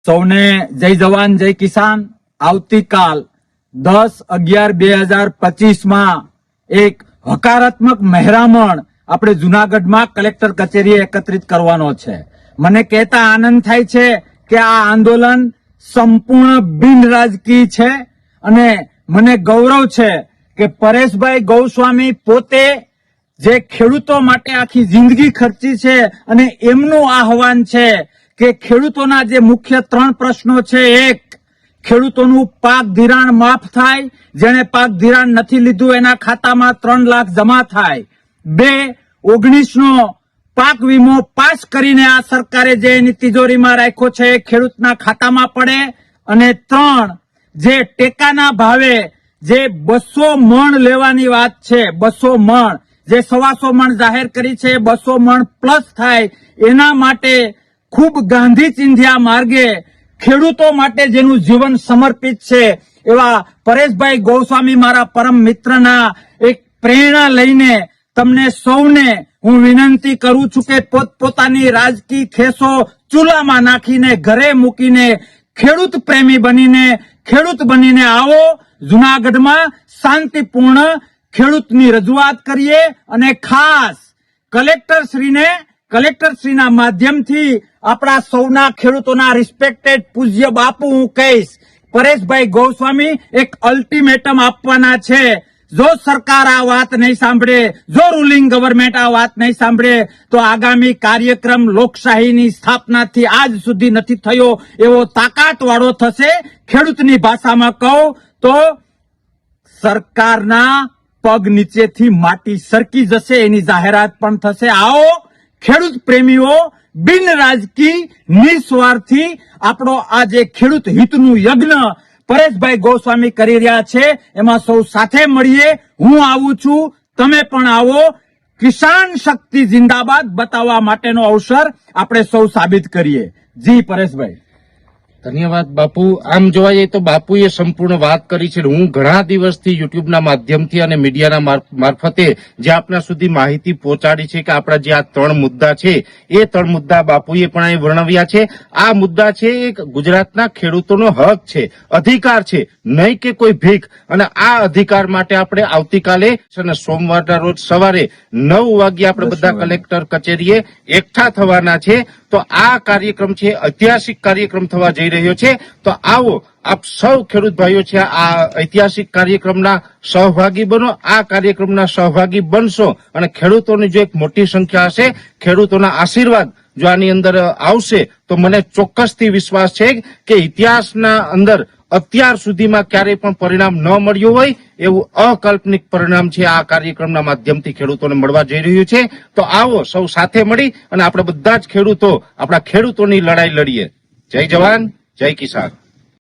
સૌને જય જવાન જય કિસાન। આવતીકાલ 10/11/2025 માં એક હકારાત્મક મહેરામણ આપણે જુનાગઢમાં કલેક્ટર કચેરીએ એકત્રિત કરવાનો છે। મને કહેતા આનંદ થાય છે કે આ આંદોલન સંપૂર્ણ બિન રાજકીય છે અને મને ગૌરવ છે કે પરેશભાઈ ગોસ્વામી પોતે જે ખેડૂતો માટે આખી જિંદગી ખર્ચી છે અને એમનું આહવાન છે કે ખેડૂતોના જે મુખ્ય 3 પ્રશ્નો છે, એક ખેડૂતોનું પાક ધિરાણ માફ થાય, જેણે પાક ધિરાણ નથી લીધું એના ખાતામાં 3 લાખ જમા થાય, 2 19નો પાક વીમો પાસ કરીને આ સરકારે જે એની તિજોરીમાં રાખ્યો છે એ ખેડૂતના ખાતામાં પડે, અને 3 જે ટેકાના ભાવે જે 200 મણ લેવાની વાત છે, 200 મણ જે 125 મણ જાહેર કરી છે 200 મણ પ્લસ થાય, એના માટે ખૂબ ગાંધી ચિંધ્યા માર્ગે ખેડૂતો માટે જેનું જીવન સમર્પિત છે એવા પરેશભાઈ ગોસ્વામી મારા પરમ મિત્રના એક પ્રેરણા લઈને તમને સૌને હું વિનંતી કરું છું કે પોતપોતાની રાજકીય ખેસો ચૂલામાં નાખીને ઘરે મૂકીને ખેડૂત પ્રેમી બનીને આવો, જુનાગઢમાં શાંતિપૂર્ણ ખેડૂતની રજૂઆત કરીએ અને ખાસ કલેક્ટરશ્રીના માધ્યમથી આપણા સૌના ખેડૂતોના રિસ્પેક્ટેડ પૂજ્ય બાપુ હું કહીશ, પરેશભાઈ ગોસ્વામી એક અલ્ટિમેટમ આપવાના છે। જો સરકાર આ વાત નહીં સાંભળે, જો રૂલિંગ ગવર્મેન્ટ આ વાત નહીં સાંભળે તો આગામી કાર્યક્રમ લોકશાહીની સ્થાપનાથી આજ સુધી નથી થયો એવો તાકાતવાળો થશે। ખેડૂતની ભાષામાં કહું તો સરકારના પગ નીચેથી માટી સરકી જશે, એની જાહેરાત પણ થશે। આવો ખેડૂત પ્રેમીઓ, બિન રાજકીય નિસ્વાર્થી આપણો આ જે ખેડૂત હિતનું યજ્ઞ પરેશભાઈ ગોસ્વામી કરી રહ્યા છે એમાં સૌ સાથે મળીએ। હું આવું છું, તમે પણ આવો। કિસાન શક્તિ જિંદાબાદ બતાવવા માટેનો અવસર આપણે સૌ સાબિત કરીએ। જી પરેશભાઈ। ધન્યવાદ બાપુ। આમ જોવા જઈએ તો બાપુએ સંપૂર્ણ વાત કરી છે। હું ઘણા દિવસથી યુટ્યુબના માધ્યમથી અને મીડિયાના મારફતે જે આપણા સુધી માહિતી પહોંચાડી છે કે આપણા જે આ 3 મુદ્દા છે એ 3 મુદ્દા બાપુએ પણ અહીં વર્ણવ્યા છે। આ મુદ્દા છે એ ગુજરાતના ખેડૂતોનો હક છે, અધિકાર છે, નહીં કે કોઈ ભીખ। અને આ અધિકાર માટે આપણે આવતીકાલે સોમવારના રોજ સવારે 9 વાગે આપણે બધા કલેક્ટર કચેરીએ એકઠા થવાના છે। તો આ કાર્યક્રમ છે ઐતિહાસિક કાર્યક્રમ થવા જઈ રહ્યો છે। તો આવો આપ સૌ ખેડૂત ભાઈઓ છે આ ઐતિહાસિક કાર્યક્રમના સહભાગી બનો। આ કાર્યક્રમના સહભાગી બનશો અને ખેડૂતોની જો એક મોટી સંખ્યા હશે, ખેડૂતોના આશીર્વાદ જો આની અંદર આવશે તો મને ચોક્કસથી વિશ્વાસ છે કે ઇતિહાસના અંદર અત્યાર સુધીમાં ક્યારેય પણ પરિણામ ન મળ્યું હોય એવું અકલ્પનિક પરિણામ છે આ કાર્યક્રમના માધ્યમથી ખેડૂતોને મળવા જઈ રહ્યું છે। તો આવો સૌ સાથે મળી અને આપણે બધા જ ખેડૂતો આપણા ખેડૂતોની લડાઈ લડીએ। જય જવાન જય કિસાન।